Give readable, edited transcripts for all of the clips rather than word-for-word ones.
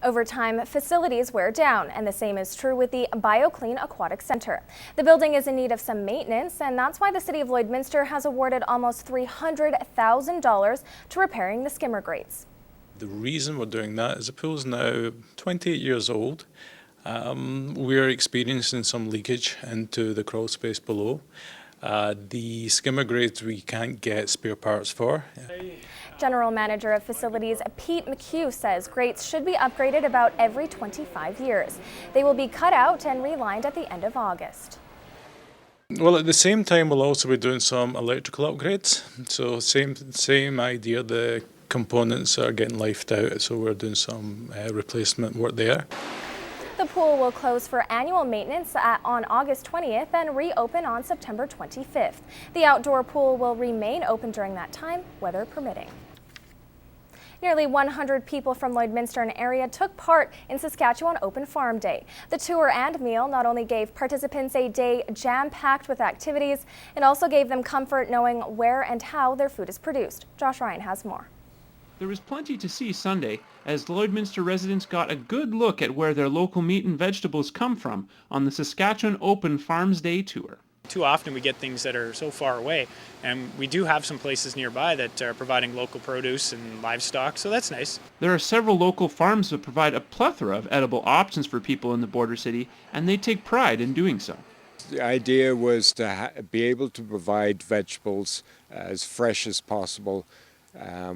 Over time, facilities wear down, and the same is true with the BioClean Aquatic Center. The building is in need of some maintenance, and that's why the City of Lloydminster has awarded almost $300,000 to repairing the skimmer grates. The reason we're doing that is the pool's now 28 years old. We're experiencing some leakage into the crawl space below. The skimmer grates we can't get spare parts for. General Manager of Facilities Pete McHugh says grates should be upgraded about every 25 years. They will be cut out and relined at the end of August. Well, at the same time, we'll also be doing some electrical upgrades. So same idea, the components are getting lifed out, so we're doing some replacement work there. The pool will close for annual maintenance on August 20th and reopen on September 25th. The outdoor pool will remain open during that time, weather permitting. Nearly 100 people from Lloydminster and area took part in Saskatchewan Open Farm Day. The tour and meal not only gave participants a day jam-packed with activities, it also gave them comfort knowing where and how their food is produced. Josh Ryan has more. There was plenty to see Sunday, as Lloydminster residents got a good look at where their local meat and vegetables come from on the Saskatchewan Open Farms Day tour. Too often we get things that are so far away, and we do have some places nearby that are providing local produce and livestock, so that's nice. There are several local farms that provide a plethora of edible options for people in the border city, and they take pride in doing so. The idea was to be able to provide vegetables as fresh as possible,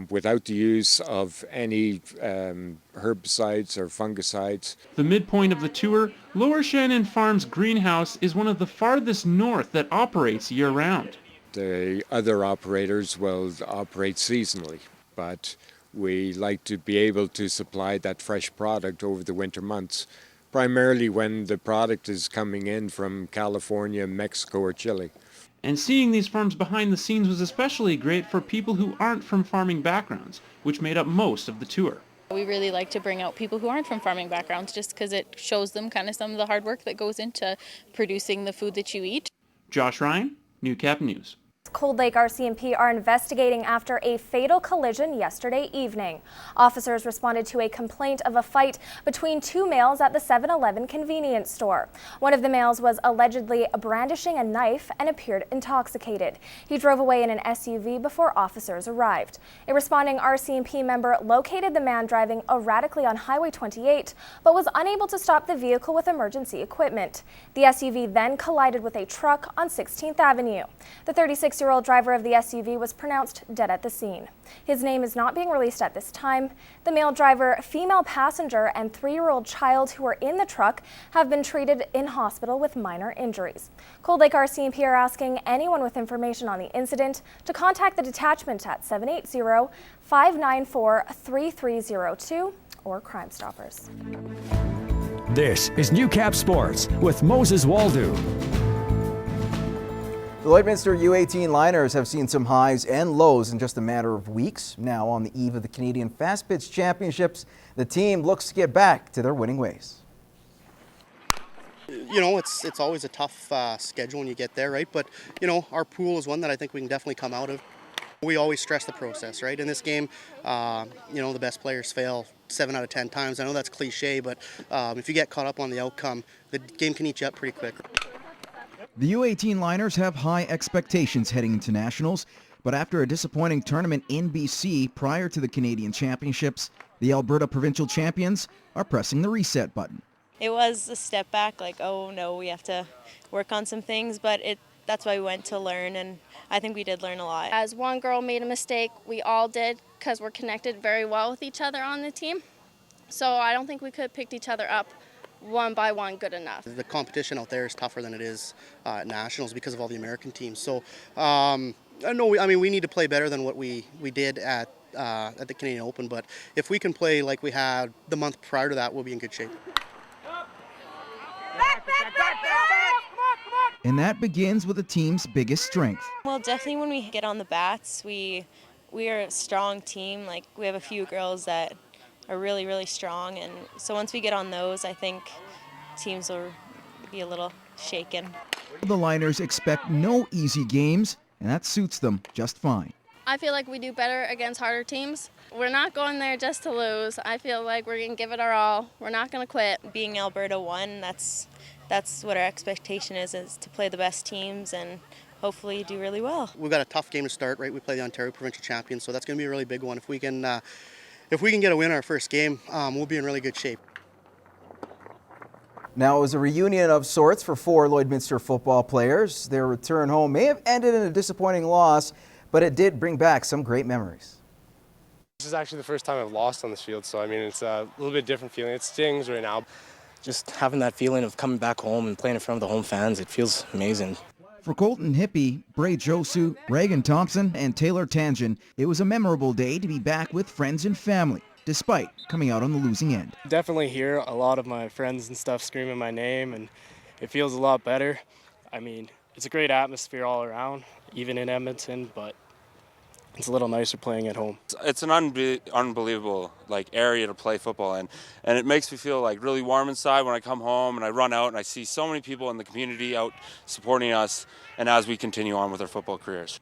without the use of any herbicides or fungicides. The midpoint of the tour, Lower Shannon Farms greenhouse is one of the farthest north that operates year-round. The other operators will operate seasonally, but we like to be able to supply that fresh product over the winter months, primarily when the product is coming in from California, Mexico, or Chile. And seeing these farms behind the scenes was especially great for people who aren't from farming backgrounds, which made up most of the tour. We really like to bring out people who aren't from farming backgrounds just because it shows them kind of some of the hard work that goes into producing the food that you eat. Josh Ryan, Newcap News. Cold Lake RCMP are investigating after a fatal collision yesterday evening. Officers responded to a complaint of a fight between two males at the 7-Eleven convenience store. One of the males was allegedly brandishing a knife and appeared intoxicated. He drove away in an SUV before officers arrived. A responding RCMP member located the man driving erratically on Highway 28, but was unable to stop the vehicle with emergency equipment. The SUV then collided with a truck on 16th Avenue. The 36-year-old driver of the SUV was pronounced dead at the scene. His name is not being released at this time. The male driver, female passenger, and 3-year-old child who were in the truck have been treated in hospital with minor injuries. Cold Lake RCMP are asking anyone with information on the incident to contact the detachment at 780-594-3302 or Crime Stoppers. This is Newcap Sports with Moses Waldo. The Lloydminster U18 Liners have seen some highs and lows in just a matter of weeks. Now, on the eve of the Canadian Fastpitch Championships, the team looks to get back to their winning ways. You know, it's always a tough schedule when you get there, right? But, you know, our pool is one that I think we can definitely come out of. We always stress the process, right? In this game, you know, the best players fail 7 out of 10 times. I know that's cliche, but if you get caught up on the outcome, the game can eat you up pretty quick. The U18 Liners have high expectations heading into nationals, but after a disappointing tournament in BC prior to the Canadian Championships, the Alberta Provincial Champions are pressing the reset button. It was a step back, like, oh no, we have to work on some things, but that's why we went to learn, and I think we did learn a lot. As one girl made a mistake, we all did, because we're connected very well with each other on the team. So I don't think we could have picked each other up one by one good enough. The competition out there is tougher than it is at nationals because of all the American teams. So no, I mean, we need to play better than what we did at the Canadian Open, but if we can play like we had the month prior to that, we'll be in good shape. And that begins with the team's biggest strength. Well, definitely when we get on the bats, we are a strong team. Like, we have a few girls that are really, really strong, and so once we get on those, I think teams will be a little shaken. The Liners expect no easy games, and that suits them just fine. I feel like we do better against harder teams. We're not going there just to lose. I feel like we're going to give it our all. We're not going to quit. Being Alberta 1, that's what our expectation is to play the best teams and hopefully do really well. We've got a tough game to start, right? We play the Ontario Provincial Champions, so that's going to be a really big one. If we can get a win our first game, we'll be in really good shape. Now, it was a reunion of sorts for 4 Lloydminster football players. Their return home may have ended in a disappointing loss, but it did bring back some great memories. This is actually the first time I've lost on this field, so I mean it's a little bit different feeling. It stings right now. Just having that feeling of coming back home and playing in front of the home fans, it feels amazing. For Colton Hippie, Bray Josu, Reagan Thompson, and Taylor Tangent, it was a memorable day to be back with friends and family, despite coming out on the losing end. Definitely hear a lot of my friends and stuff screaming my name, and it feels a lot better. I mean, it's a great atmosphere all around, even in Edmonton, but it's a little nicer playing at home. It's an unbelievable area to play football in, and it makes me feel really warm inside when I come home and I run out and I see so many people in the community out supporting us and as we continue on with our football careers.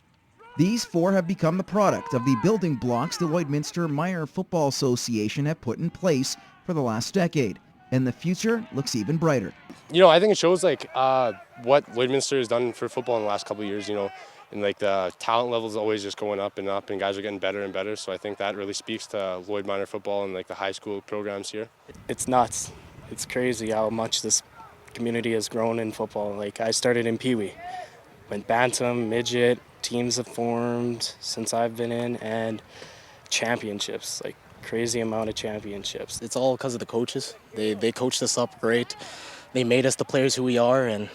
These 4 have become the product of the building blocks the Lloydminster Minor Football Association have put in place for the last decade, and the future looks even brighter. You know, I think it shows what Lloydminster has done for football in the last couple of years, you know, and the talent level is always just going up, and guys are getting better and better. So I think that really speaks to Lloyd minor football and the high school programs here. It's nuts. It's crazy how much this community has grown in football. I started in Pee Wee, went bantam, midget, teams have formed since I've been in, and championships, crazy amount of championships. It's all because of the coaches. They coached us up great. They made us the players who we are, and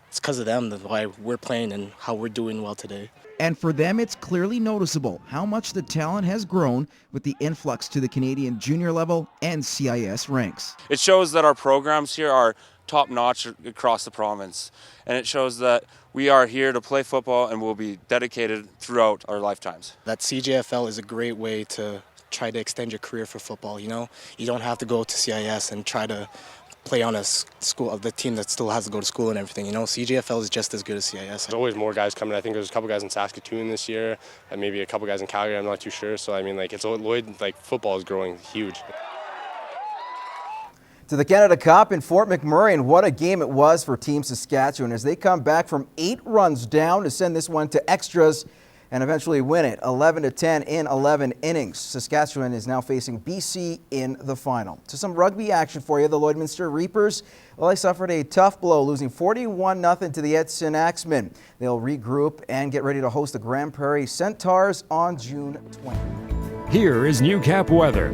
it's because of them that's why we're playing and how we're doing well today. And for them, it's clearly noticeable how much the talent has grown with the influx to the Canadian junior level and CIS ranks. It shows that our programs here are top-notch across the province, and it shows that we are here to play football and will be dedicated throughout our lifetimes. That CJFL is a great way to try to extend your career for football, you know? You don't have to go to CIS and try to play on a school, the team that still has to go to school and everything, you know? CJFL is just as good as CIS. There's always more guys coming. I think there's a couple guys in Saskatoon this year, and maybe a couple guys in Calgary, I'm not too sure. So I mean, it's Lloyd, football is growing huge. To the Canada Cup in Fort McMurray, and what a game it was for Team Saskatchewan as they come back from 8 runs down to send this one to extras and eventually win it 11-10 in 11 innings. Saskatchewan is now facing BC in the final. To some rugby action for you, the Lloydminster Reapers, well, they suffered a tough blow, losing 41-0 to the Edson Axemen. They'll regroup and get ready to host the Grand Prairie Centaurs on June 20th. Here is Newcap weather.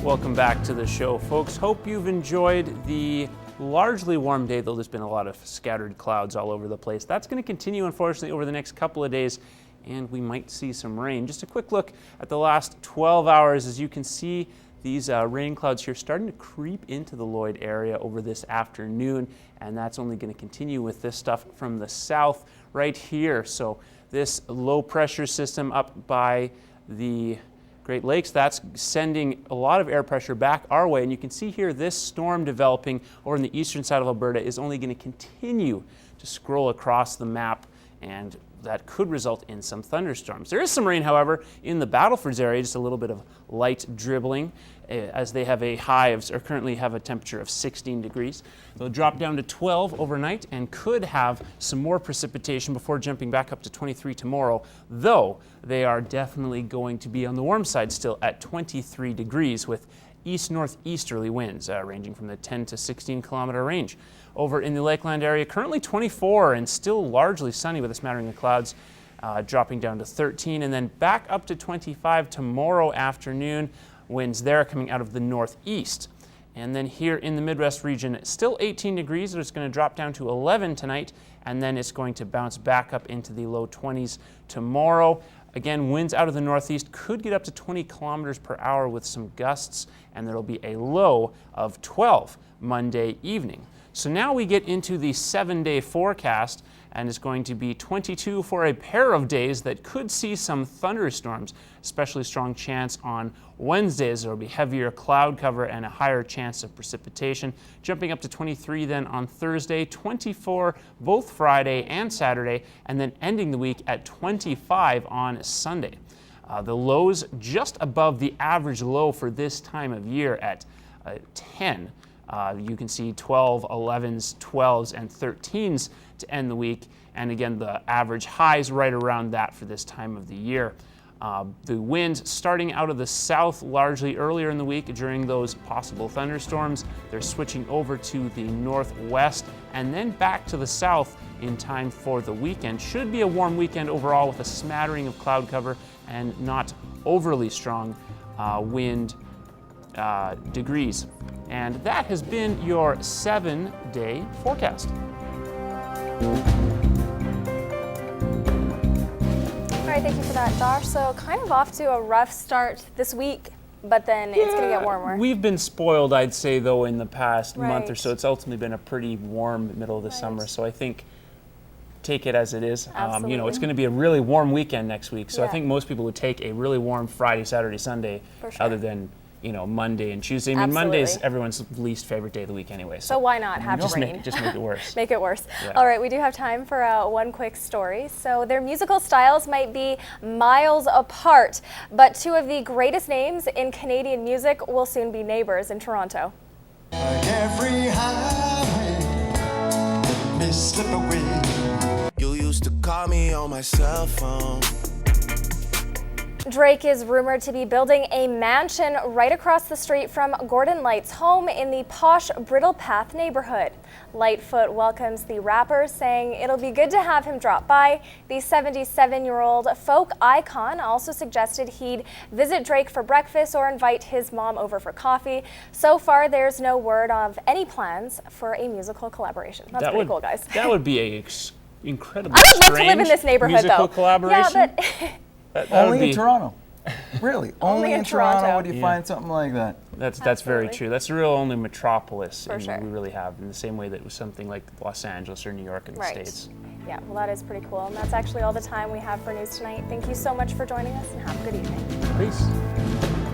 Welcome back to the show, folks. Hope you've enjoyed the largely warm day, though there's been a lot of scattered clouds all over the place. That's going to continue, unfortunately, over the next couple of days, and we might see some rain. Just a quick look at the last 12 hours. As you can see, these rain clouds here starting to creep into the Lloyd area over this afternoon, and that's only going to continue with this stuff from the south right here. So this low pressure system up by the Great Lakes, that's sending a lot of air pressure back our way, and you can see here this storm developing over on the eastern side of Alberta is only going to continue to scroll across the map, and that could result in some thunderstorms. There is some rain, however, in the Battlefords area, just a little bit of light dribbling, as they have a high of, or currently have a temperature of 16 degrees. They'll drop down to 12 overnight and could have some more precipitation before jumping back up to 23 tomorrow, though they are definitely going to be on the warm side still at 23 degrees with east-northeasterly winds ranging from the 10 to 16 kilometer range. Over in the Lakeland area, currently 24 and still largely sunny with a smattering of clouds, dropping down to 13 and then back up to 25 tomorrow afternoon. Winds there coming out of the northeast. And then here in the Midwest region, still 18 degrees. It's going to drop down to 11 tonight, and then it's going to bounce back up into the low 20s tomorrow. Again, winds out of the northeast could get up to 20 kilometers per hour with some gusts, and there'll be a low of 12 Monday evening. So now we get into the 7-day forecast, and it's going to be 22 for a pair of days that could see some thunderstorms, especially strong chance on Wednesdays. There will be heavier cloud cover and a higher chance of precipitation, jumping up to 23 then on Thursday, 24 both Friday and Saturday, and then ending the week at 25 on Sunday. The lows just above the average low for this time of year at 10. You can see 12, 11s, 12s, and 13s to end the week. And again, the average highs right around that for this time of the year. The winds starting out of the south largely earlier in the week during those possible thunderstorms. They're switching over to the northwest and then back to the south in time for the weekend. Should be a warm weekend overall with a smattering of cloud cover and not overly strong wind degrees. And that has been your 7-day forecast. All right, thank you for that, Josh. So kind of off to a rough start this week, but then it's going to get warmer. We've been spoiled, I'd say, though, in the past month or Right. so. It's ultimately been a pretty warm middle of the summer, so I think take it as it is. You know, it's going to be a really warm weekend next week, so I think most people would take a really warm Friday, Saturday, Sunday, For sure. other than, you know, Monday and Tuesday. I mean, Monday's everyone's least favorite day of the week anyway. So why not have just rain? just make it worse. Make it worse. Yeah. All right, we do have time for one quick story. So their musical styles might be miles apart, but two of the greatest names in Canadian music will soon be neighbors in Toronto. Every highway may slip away. You used to call me on my cell phone. Drake is rumored to be building a mansion right across the street from Gordon Light's home in the posh Brittle Path neighborhood. Lightfoot welcomes the rapper, saying it'll be good to have him drop by. The 77-year-old folk icon also suggested he'd visit Drake for breakfast or invite his mom over for coffee. So far, there's no word of any plans for a musical collaboration. That's pretty cool, guys. That would be a incredibly I would love to strange live in this neighborhood, musical though. collaboration. Yeah, but That Only would in be- Toronto. Really, only in Toronto would you Yeah. find something like that. That's very true. That's the real only metropolis For sure. we really have, in the same way that was something like Los Angeles or New York in the Right. States. Yeah, well, that is pretty cool. And that's actually all the time we have for news tonight. Thank you so much for joining us and have a good evening. Peace.